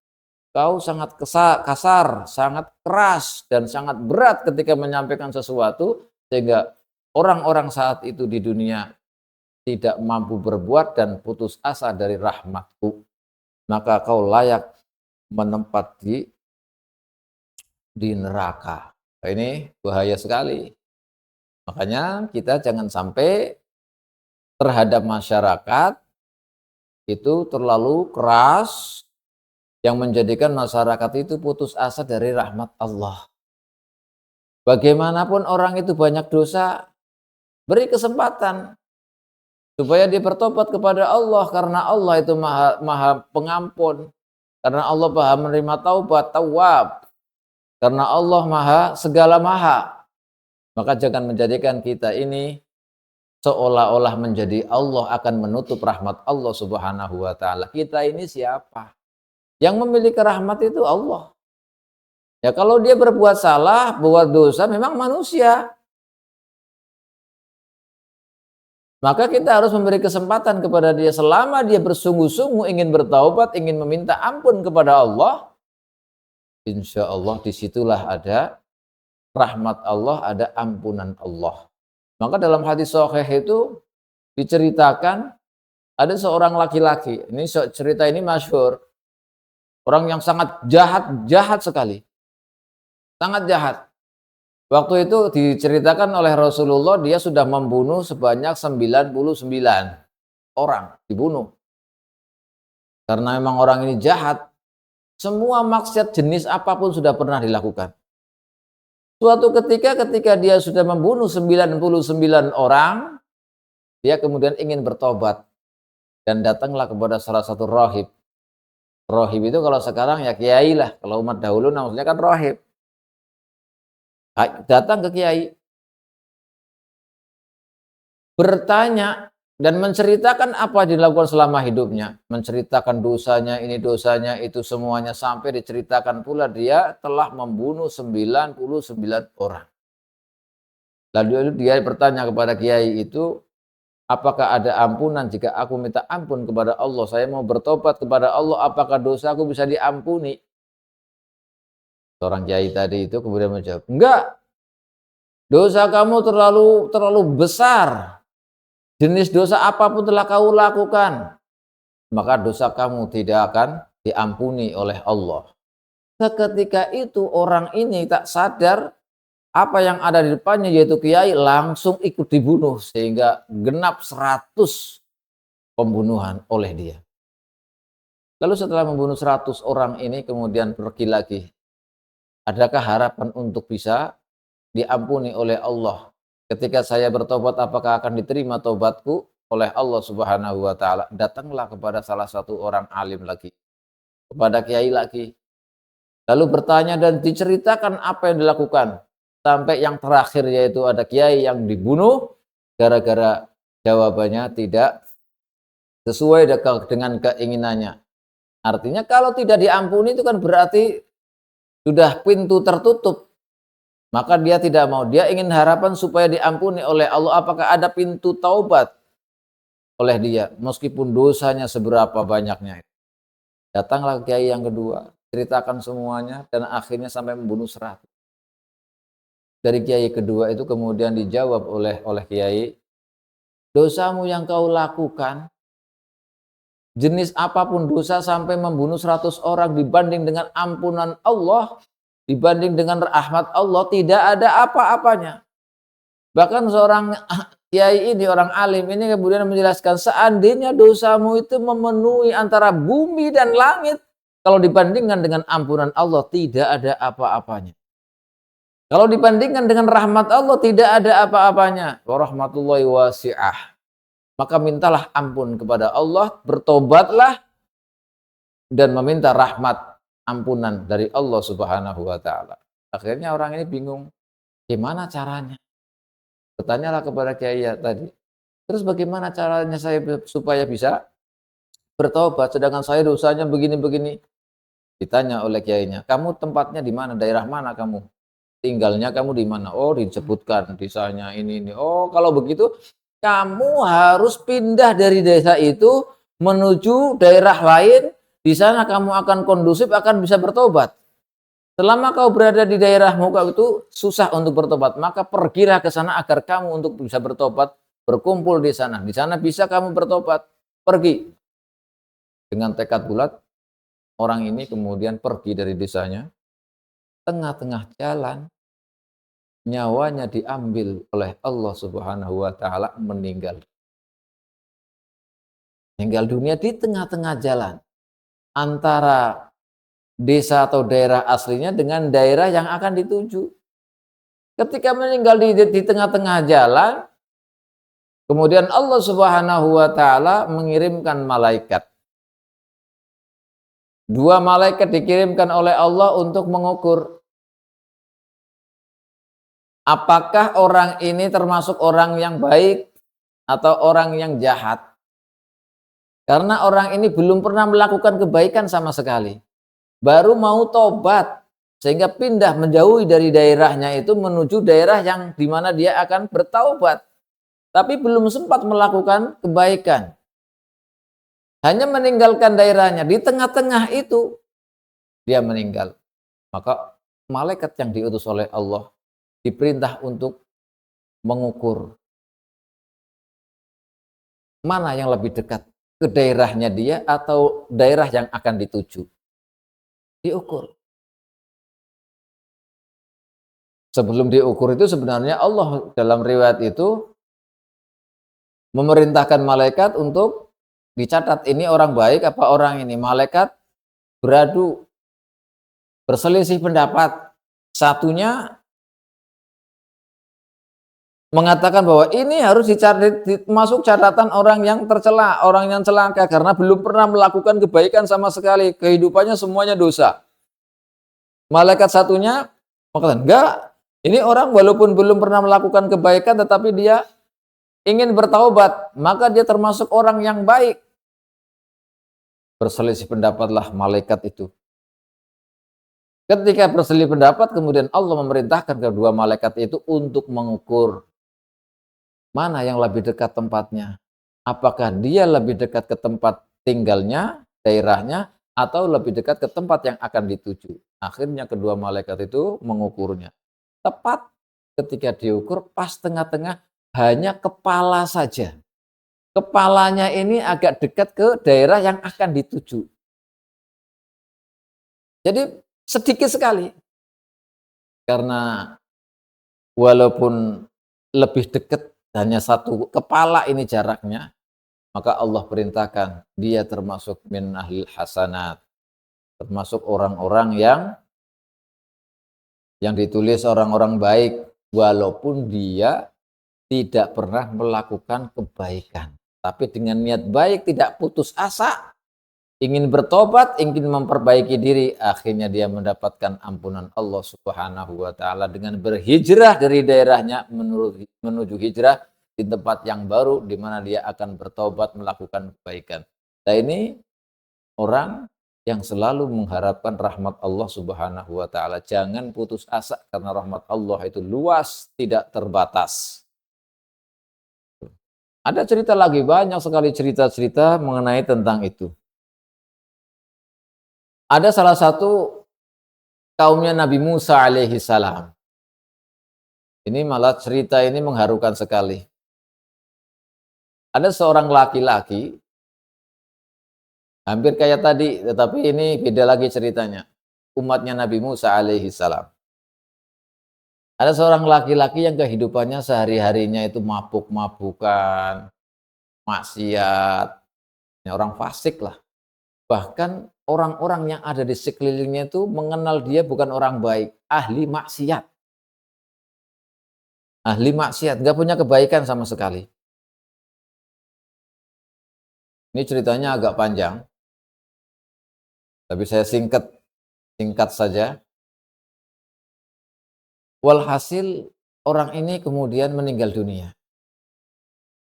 Kau sangat kasar, sangat keras, dan sangat berat ketika menyampaikan sesuatu, sehingga orang-orang saat itu di dunia tidak mampu berbuat dan putus asa dari rahmatku. Maka kau layak menempat di neraka. Nah, ini bahaya sekali. Makanya kita jangan sampai terhadap masyarakat itu terlalu keras yang menjadikan masyarakat itu putus asa dari rahmat Allah. Bagaimanapun orang itu banyak dosa, beri kesempatan supaya dia bertobat kepada Allah, karena Allah itu maha pengampun, karena Allah maha menerima taubat, tawab, karena Allah maha segala maha. Maka jangan menjadikan kita ini seolah-olah menjadi Allah akan menutup rahmat Allah Subhanahu wa taala. Kita ini siapa? Yang memiliki rahmat itu Allah. Ya kalau dia berbuat salah, buat dosa, memang manusia. Maka kita harus memberi kesempatan kepada dia selama dia bersungguh-sungguh ingin bertaubat, ingin meminta ampun kepada Allah. Insya Allah disitulah ada rahmat Allah, ada ampunan Allah. Maka dalam hadis sahih itu diceritakan ada seorang laki-laki. Ini cerita ini masyhur. Orang yang sangat jahat sekali. Sangat jahat. Waktu itu diceritakan oleh Rasulullah dia sudah membunuh sebanyak 99 orang dibunuh. Karena memang orang ini jahat, semua maksiat jenis apapun sudah pernah dilakukan. Suatu ketika dia sudah membunuh 99 orang, dia kemudian ingin bertobat dan datanglah kepada salah satu rahib. Rahib itu kalau sekarang ya kiai lah, kalau umat dahulu namanya kan rahib. Datang ke kiai, bertanya dan menceritakan apa yang dilakukan selama hidupnya, menceritakan dosanya, ini dosanya, itu semuanya, sampai diceritakan pula dia telah membunuh 99 orang. Lalu dia bertanya kepada kiai itu, apakah ada ampunan jika aku minta ampun kepada Allah? Saya mau bertobat kepada Allah, apakah dosaku bisa diampuni? Seorang kiai tadi itu kemudian menjawab, enggak, dosa kamu terlalu besar. Jenis dosa apapun telah kau lakukan, maka dosa kamu tidak akan diampuni oleh Allah. Seketika itu orang ini tak sadar apa yang ada di depannya, yaitu kiai, langsung ikut dibunuh sehingga genap 100 pembunuhan oleh dia. Lalu setelah membunuh 100 orang ini kemudian pergi lagi. Adakah harapan untuk bisa diampuni oleh Allah? Ketika saya bertobat, apakah akan diterima tobatku oleh Allah Subhanahu wa taala? Datanglah kepada salah satu orang alim lagi, kepada kiai lagi. Lalu bertanya dan diceritakan apa yang dilakukan. Sampai yang terakhir yaitu ada kiai yang dibunuh gara-gara jawabannya tidak sesuai dengan keinginannya. Artinya kalau tidak diampuni itu kan berarti sudah pintu tertutup. Maka dia tidak mau. Dia ingin harapan supaya diampuni oleh Allah. Apakah ada pintu taubat oleh dia? Meskipun dosanya seberapa banyaknya. Datanglah kiai yang kedua. Ceritakan semuanya. Dan akhirnya sampai membunuh 100. Dari kiai kedua itu kemudian dijawab oleh kiai. Dosamu yang kau lakukan. Jenis apapun dosa sampai membunuh 100 orang dibanding dengan ampunan Allah. Dibanding dengan rahmat Allah tidak ada apa-apanya. Bahkan seorang kiai ini, orang alim ini kemudian menjelaskan seandainya dosamu itu memenuhi antara bumi dan langit. Kalau dibandingkan dengan ampunan Allah tidak ada apa-apanya. Kalau dibandingkan dengan rahmat Allah tidak ada apa-apanya. Wa rahmatullahi wasi'ah. Maka mintalah ampun kepada Allah, bertobatlah dan meminta rahmat ampunan dari Allah Subhanahu wa taala. Akhirnya orang ini bingung, gimana caranya? Bertanyalah kepada kiai tadi. Terus bagaimana caranya saya supaya bisa bertobat sedangkan saya dosanya begini-begini? Ditanya oleh kiainya, "Kamu tempatnya di mana? Daerah mana kamu? Tinggalnya kamu di mana?" Oh, disebutkan desanya ini. Oh, kalau begitu kamu harus pindah dari desa itu menuju daerah lain. Di sana kamu akan kondusif, akan bisa bertobat. Selama kau berada di daerahmu itu susah untuk bertobat, maka pergilah ke sana agar kamu untuk bisa bertobat, berkumpul di sana. Di sana bisa kamu bertobat. Pergi. Dengan tekad bulat, orang ini kemudian pergi dari desanya. Tengah-tengah jalan, nyawanya diambil oleh Allah Subhanahu wa taala, meninggal. Meninggal dunia di tengah-tengah jalan. Antara desa atau daerah aslinya dengan daerah yang akan dituju. Ketika meninggal di tengah-tengah jalan, kemudian Allah Subhanahu wa taala mengirimkan malaikat. 2 malaikat dikirimkan oleh Allah untuk mengukur apakah orang ini termasuk orang yang baik atau orang yang jahat. Karena orang ini belum pernah melakukan kebaikan sama sekali. Baru mau tobat. Sehingga pindah menjauhi dari daerahnya itu menuju daerah yang dimana dia akan bertaubat. Tapi belum sempat melakukan kebaikan. Hanya meninggalkan daerahnya. Di tengah-tengah itu dia meninggal. Maka malaikat yang diutus oleh Allah diperintah untuk mengukur mana yang lebih dekat ke daerahnya dia atau daerah yang akan dituju. Diukur. Sebelum diukur itu sebenarnya Allah dalam riwayat itu memerintahkan malaikat untuk dicatat ini orang baik apa orang ini. Malaikat beradu, berselisih pendapat. Satunya mengatakan bahwa ini harus masuk catatan orang yang tercela, orang yang celaka karena belum pernah melakukan kebaikan sama sekali, kehidupannya semuanya dosa. Malaikat satunya mengatakan, enggak, ini orang walaupun belum pernah melakukan kebaikan tetapi dia ingin bertaubat, maka dia termasuk orang yang baik. Berselisih pendapatlah malaikat itu. Ketika berselisih pendapat, kemudian Allah memerintahkan kedua malaikat itu untuk mengukur mana yang lebih dekat tempatnya. Apakah dia lebih dekat ke tempat tinggalnya, daerahnya, atau lebih dekat ke tempat yang akan dituju. Akhirnya kedua malaikat itu mengukurnya. Tepat ketika diukur, pas tengah-tengah hanya kepala saja. Kepalanya ini agak dekat ke daerah yang akan dituju. Jadi sedikit sekali. Karena walaupun lebih dekat hanya satu kepala ini jaraknya, maka Allah perintahkan dia termasuk min ahlil hasanat, termasuk orang-orang yang ditulis orang-orang baik walaupun dia tidak pernah melakukan kebaikan, tapi dengan niat baik, tidak putus asa, ingin bertobat, ingin memperbaiki diri, akhirnya dia mendapatkan ampunan Allah Subhanahu wa taala dengan berhijrah dari daerahnya menuju hijrah di tempat yang baru di mana dia akan bertobat melakukan kebaikan. Nah ini orang yang selalu mengharapkan rahmat Allah Subhanahu wa taala. Jangan putus asa karena rahmat Allah itu luas, tidak terbatas. Ada cerita lagi, banyak sekali cerita-cerita mengenai tentang itu. Ada salah satu kaumnya Nabi Musa alaihi salam. Ini malah cerita ini mengharukan sekali. Ada seorang laki-laki, hampir kayak tadi, tetapi ini beda lagi ceritanya. Umatnya Nabi Musa alaihi salam. Ada seorang laki-laki yang kehidupannya sehari-harinya itu mabuk-mabukan, maksiat, ya orang fasik lah. Bahkan orang-orang yang ada di sekelilingnya itu mengenal dia bukan orang baik, ahli maksiat. Ahli maksiat, nggak punya kebaikan sama sekali. Ini ceritanya agak panjang, tapi saya singkat saja. Walhasil orang ini kemudian meninggal dunia.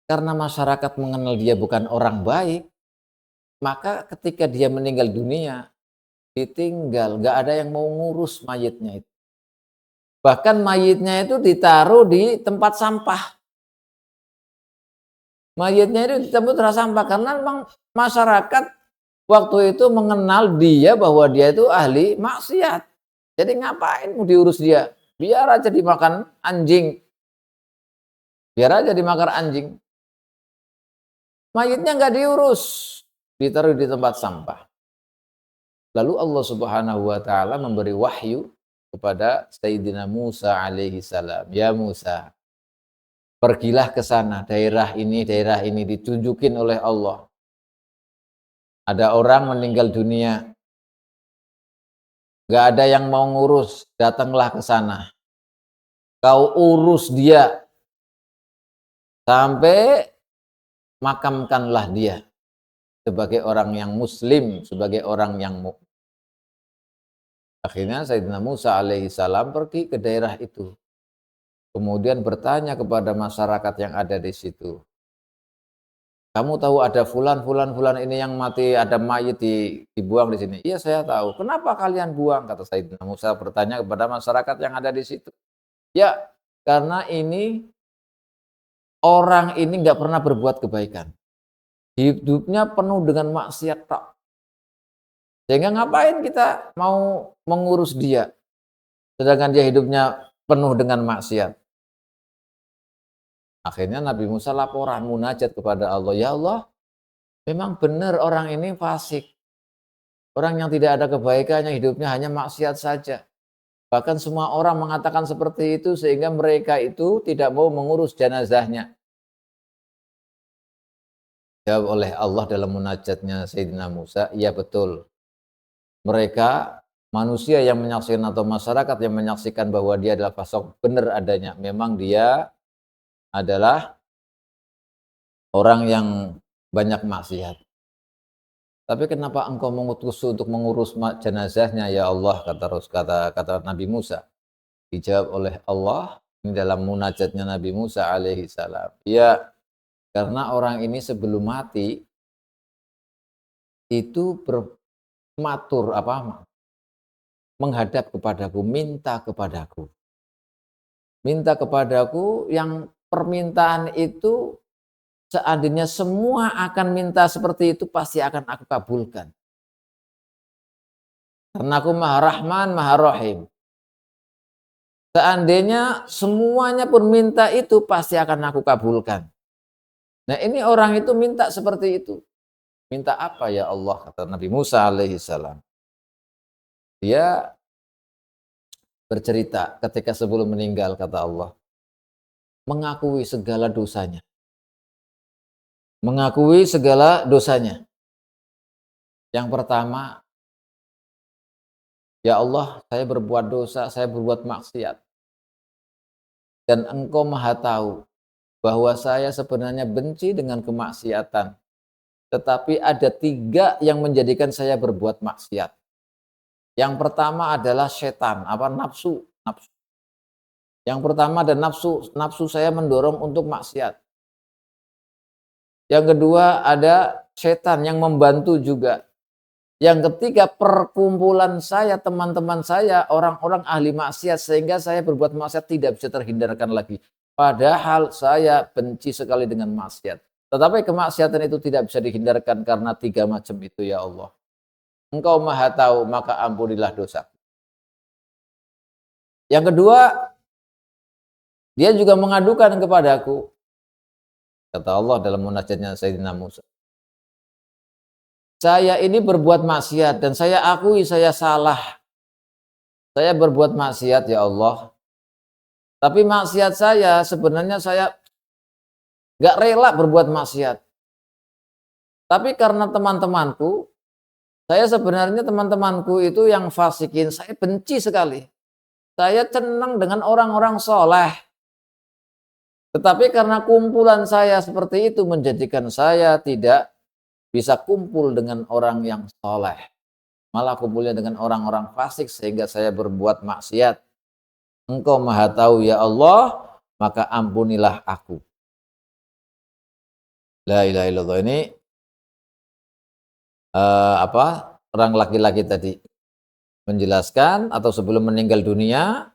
Karena masyarakat mengenal dia bukan orang baik, maka ketika dia meninggal dunia, ditinggal, nggak ada yang mau ngurus mayitnya itu. Bahkan mayitnya itu ditaruh di tempat sampah. Mayitnya itu di tempat sampah karena memang masyarakat waktu itu mengenal dia bahwa dia itu ahli maksiat. Jadi ngapain mau diurus dia? Biar aja dimakan anjing. Biar aja dimakan anjing. Mayitnya nggak diurus, ditaruh di tempat sampah. Lalu Allah Subhanahu wa taala memberi wahyu kepada Sayyidina Musa alaihi salam. Ya Musa, pergilah ke sana, daerah ini ditunjukin oleh Allah. Ada orang meninggal dunia, nggak ada yang mau ngurus, datanglah ke sana. Kau urus dia sampai makamkanlah dia sebagai orang yang muslim, sebagai orang yang mukmin. Akhirnya Sayyidina Musa alaihi salam pergi ke daerah itu. Kemudian bertanya kepada masyarakat yang ada di situ. Kamu tahu ada fulan ini yang mati, ada mayit dibuang di sini. Iya saya tahu. Kenapa kalian buang? Kata Sayyidina Musa bertanya kepada masyarakat yang ada di situ. Ya, karena ini orang ini nggak pernah berbuat kebaikan. Hidupnya penuh dengan maksiat tak. Sehingga ngapain kita mau mengurus dia? Sedangkan dia hidupnya penuh dengan maksiat. Akhirnya Nabi Musa laporan munajat kepada Allah. Ya Allah, memang benar orang ini fasik. Orang yang tidak ada kebaikannya, hidupnya hanya maksiat saja. Bahkan semua orang mengatakan seperti itu sehingga mereka itu tidak mau mengurus jenazahnya. Jawab oleh Allah dalam munajatnya Sayyidina Musa, iya betul. Mereka manusia yang menyaksikan atau masyarakat yang menyaksikan bahwa dia adalah fasik benar adanya. Memang dia adalah orang yang banyak maksiat. Tapi kenapa engkau mengutusku untuk mengurus jenazahnya ya Allah, kata Nabi Musa. Dijawab oleh Allah ini dalam munajatnya Nabi Musa alaihi salam. Ya, karena orang ini sebelum mati itu bermatur menghadap kepadaku, minta kepadaku. Minta kepadaku yang permintaan itu seandainya semua akan minta seperti itu pasti akan aku kabulkan. Karena aku Maha Rahman, Maha Rahim. Seandainya semuanya pun minta itu pasti akan aku kabulkan. Nah ini orang itu minta seperti itu. Minta apa ya Allah? Kata Nabi Musa alaihi salam. Dia bercerita ketika sebelum meninggal kata Allah. Mengakui segala dosanya. Mengakui segala dosanya. Yang pertama, ya Allah, saya berbuat dosa, saya berbuat maksiat. Dan Engkau Maha tahu bahwa saya sebenarnya benci dengan kemaksiatan. Tetapi ada 3 yang menjadikan saya berbuat maksiat. Yang pertama adalah setan, nafsu. Yang pertama ada nafsu saya mendorong untuk maksiat. Yang kedua ada setan yang membantu juga. Yang ketiga perkumpulan saya, teman-teman saya, orang-orang ahli maksiat sehingga saya berbuat maksiat tidak bisa terhindarkan lagi. Padahal saya benci sekali dengan maksiat. Tetapi kemaksiatan itu tidak bisa dihindarkan karena tiga macam itu ya Allah. Engkau maha tahu, maka ampunilah dosa. Yang kedua, dia juga mengadukan kepadaku. Kata Allah dalam munajatnya Sayyidina Musa. Saya ini berbuat maksiat dan saya akui saya salah. Saya berbuat maksiat ya Allah. Tapi maksiat saya sebenarnya saya gak rela berbuat maksiat. Tapi karena teman-temanku, saya sebenarnya teman-temanku itu yang fasikin, saya benci sekali. Saya senang dengan orang-orang soleh. Tetapi karena kumpulan saya seperti itu menjadikan saya tidak bisa kumpul dengan orang yang soleh. Malah kumpulnya dengan orang-orang fasik sehingga saya berbuat maksiat. Engkau maha tahu ya Allah, maka ampunilah aku. La ilaha illallah ini orang laki-laki tadi menjelaskan atau sebelum meninggal dunia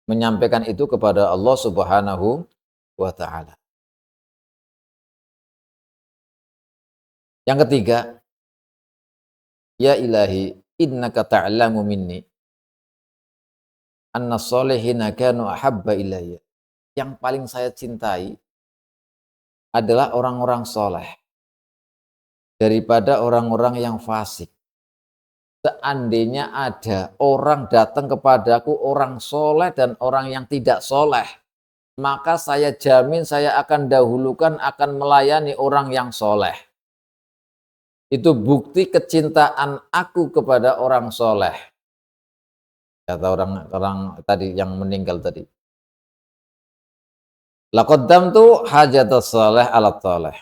menyampaikan itu kepada Allah Subhanahu wa taala. Yang ketiga, ya ilahi innaka ta'lamu minni anna sholihina kanu ahabba ilayya. Yang paling saya cintai adalah orang-orang soleh daripada orang-orang yang fasik. Seandainya ada orang datang kepadaku, orang soleh dan orang yang tidak soleh, maka saya jamin saya akan dahulukan, akan melayani orang yang soleh. Itu bukti kecintaan aku kepada orang soleh. Kata orang tadi yang meninggal tadi. Laqaddamtu hajatas soleh alat soleh.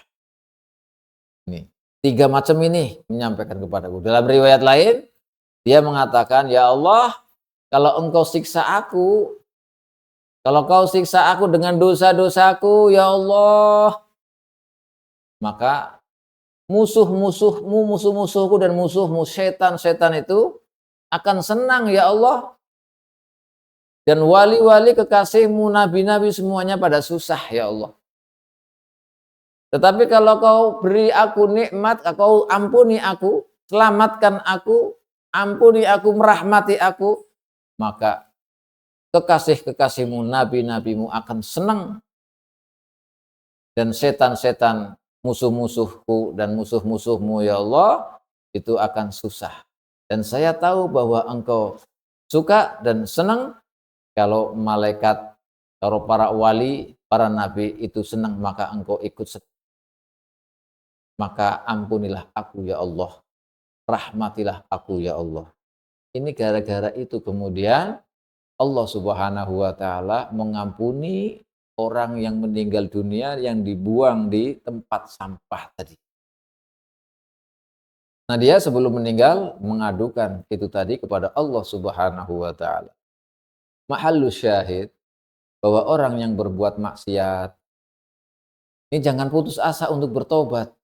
Ini. Tiga macam ini menyampaikan kepadaku. Dalam riwayat lain, dia mengatakan, ya Allah, kalau engkau siksa aku, kalau kau siksa aku dengan dosa-dosaku, ya Allah, maka musuh-musuhmu, musuh-musuhku dan musuhmu, setan-setan itu akan senang, ya Allah. Dan wali-wali kekasihmu, nabi-nabi semuanya pada susah, ya Allah. Tetapi kalau kau beri aku nikmat, kau ampuni aku, selamatkan aku, ampuni aku, merahmati aku, maka kekasih-kekasihmu, nabi-nabimu akan senang. Dan setan-setan, musuh-musuhku dan musuh-musuhmu ya Allah, itu akan susah. Dan saya tahu bahwa engkau suka dan senang kalau malaikat, kalau para wali, para nabi itu senang, maka engkau ikut senang. Maka ampunilah aku ya Allah, rahmatilah aku ya Allah. Ini gara-gara itu kemudian Allah Subhanahu wa taala mengampuni orang yang meninggal dunia yang dibuang di tempat sampah tadi. Nah, dia sebelum meninggal mengadukan itu tadi kepada Allah Subhanahu wa taala. Mahallus syahid bahwa orang yang berbuat maksiat ini jangan putus asa untuk bertobat.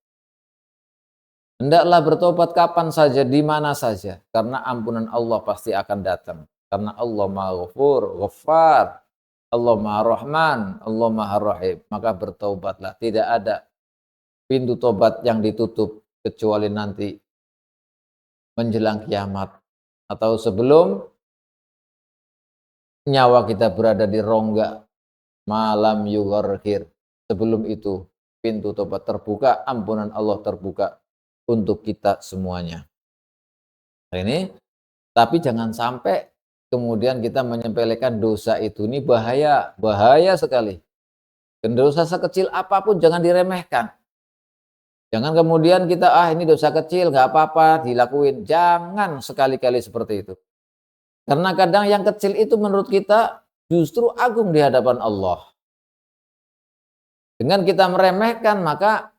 Hendaklah bertobat kapan saja, di mana saja, karena ampunan Allah pasti akan datang. Karena Allah Maha Ghafur, Ghaffar, Allah Maha Rahman, Allah Maha Rahim. Maka bertobatlah. Tidak ada pintu tobat yang ditutup kecuali nanti menjelang kiamat atau sebelum nyawa kita berada di rongga malam yugharqir. Sebelum itu pintu tobat terbuka, ampunan Allah terbuka untuk kita semuanya. Ini, tapi jangan sampai kemudian kita menyepelekan dosa itu. Ini bahaya, bahaya sekali. Dan dosa sekecil apapun jangan diremehkan. Jangan kemudian kita, ini dosa kecil, nggak apa-apa, dilakuin. Jangan sekali-kali seperti itu. Karena kadang yang kecil itu menurut kita justru agung di hadapan Allah. Dengan kita meremehkan, maka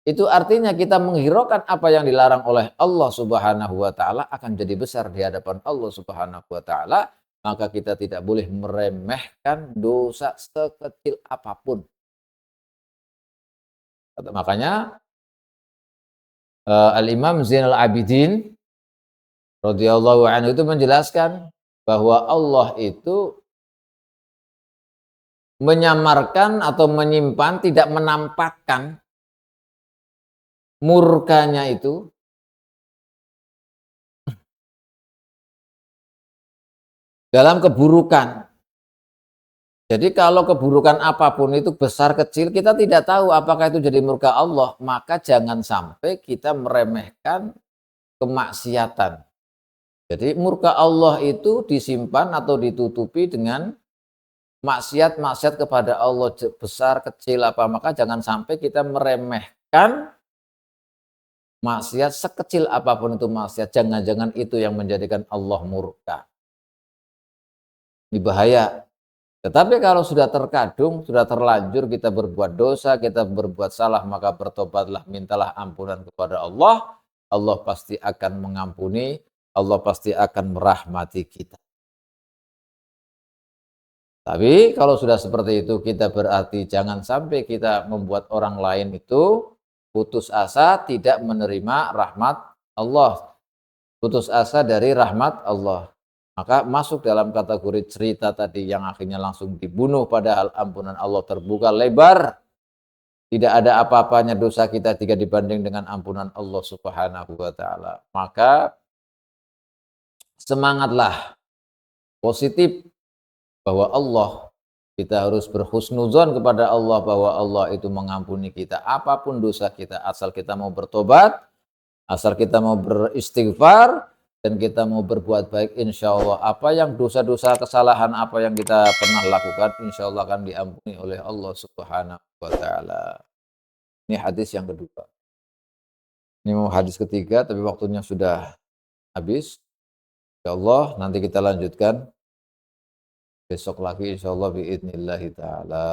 itu artinya kita menghiraukan apa yang dilarang oleh Allah Subhanahu wa taala akan jadi besar di hadapan Allah Subhanahu wa taala, maka kita tidak boleh meremehkan dosa sekecil apapun. Makanya Al-Imam Zainal Abidin radhiyallahu anhu itu menjelaskan bahwa Allah itu menyamarkan atau menyimpan, tidak menampakkan murkanya itu dalam keburukan. Jadi kalau keburukan apapun itu besar kecil, kita tidak tahu apakah itu jadi murka Allah, maka jangan sampai kita meremehkan kemaksiatan. Jadi murka Allah itu disimpan atau ditutupi dengan maksiat-maksiat kepada Allah, besar kecil apa, maka jangan sampai kita meremehkan maksiat sekecil apapun itu maksiat. Jangan-jangan itu yang menjadikan Allah murka. Ini bahaya. Tetapi kalau sudah terkadung, sudah terlanjur kita berbuat dosa, kita berbuat salah, maka bertobatlah, mintalah ampunan kepada Allah. Allah pasti akan mengampuni, Allah pasti akan merahmati kita. Tapi kalau sudah seperti itu, kita berarti jangan sampai kita membuat orang lain itu putus asa, tidak menerima rahmat Allah. Putus asa dari rahmat Allah. Maka masuk dalam kategori cerita tadi yang akhirnya langsung dibunuh, padahal ampunan Allah terbuka lebar. Tidak ada apa-apanya dosa kita jika dibanding dengan ampunan Allah Subhanahu wa taala. Maka semangatlah positif bahwa Allah, kita harus berhusnuzon kepada Allah bahwa Allah itu mengampuni kita apapun dosa kita, asal kita mau bertobat, asal kita mau beristighfar, dan kita mau berbuat baik, insya Allah apa yang dosa-dosa kesalahan apa yang kita pernah lakukan, insya Allah akan diampuni oleh Allah Subhanahu wa taala. Ini hadis yang kedua. Ini mau hadis ketiga tapi waktunya sudah habis. Insya Allah nanti kita lanjutkan besok lagi insya Allah biidznillah ta'ala.